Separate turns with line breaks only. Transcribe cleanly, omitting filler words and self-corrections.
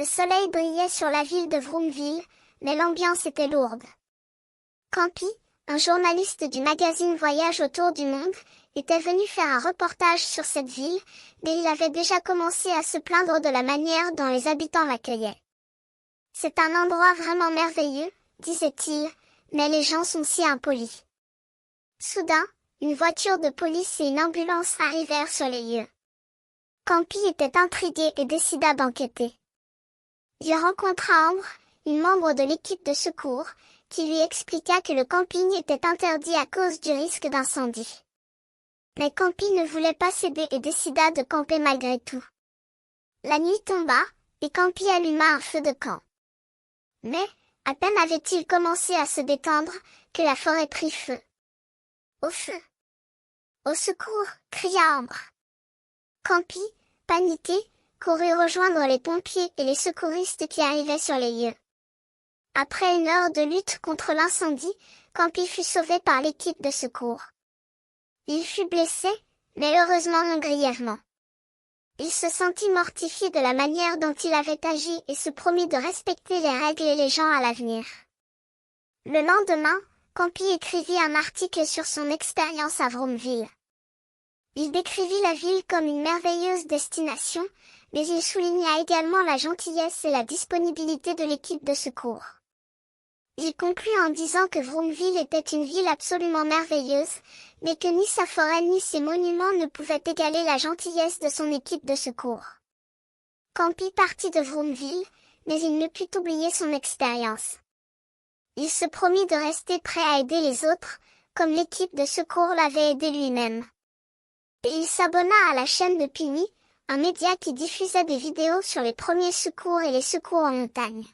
Le soleil brillait sur la ville de Vroomville, mais l'ambiance était lourde. Campy, un journaliste du magazine Voyage autour du monde, était venu faire un reportage sur cette ville, mais il avait déjà commencé à se plaindre de la manière dont les habitants l'accueillaient. C'est un endroit vraiment merveilleux, disait-il, mais les gens sont si impolis. Soudain, une voiture de police et une ambulance arrivèrent sur les lieux. Campy était intrigué et décida d'enquêter. Il rencontra Ambre, une membre de l'équipe de secours, qui lui expliqua que le camping était interdit à cause du risque d'incendie. Mais Campy ne voulait pas céder et décida de camper malgré tout. La nuit tomba, et Campy alluma un feu de camp. Mais, à peine avait-il commencé à se détendre, que la forêt prit feu. Au feu! Au secours! Cria Ambre. Campy, paniqué, courut rejoindre les pompiers et les secouristes qui arrivaient sur les lieux. Après une heure de lutte contre l'incendie, Campy fut sauvé par l'équipe de secours. Il fut blessé, mais heureusement non grièvement. Il se sentit mortifié de la manière dont il avait agi et se promit de respecter les règles et les gens à l'avenir. Le lendemain, Campy écrivit un article sur son expérience à Vroomville. Il décrivit la ville comme une merveilleuse destination, mais il souligna également la gentillesse et la disponibilité de l'équipe de secours. Il conclut en disant que Vroomville était une ville absolument merveilleuse, mais que ni sa forêt ni ses monuments ne pouvaient égaler la gentillesse de son équipe de secours. Campy partit de Vroomville, mais il ne put oublier son expérience. Il se promit de rester prêt à aider les autres, comme l'équipe de secours l'avait aidé lui-même. Et il s'abonna à la chaîne de Pini, un média qui diffusait des vidéos sur les premiers secours et les secours en montagne.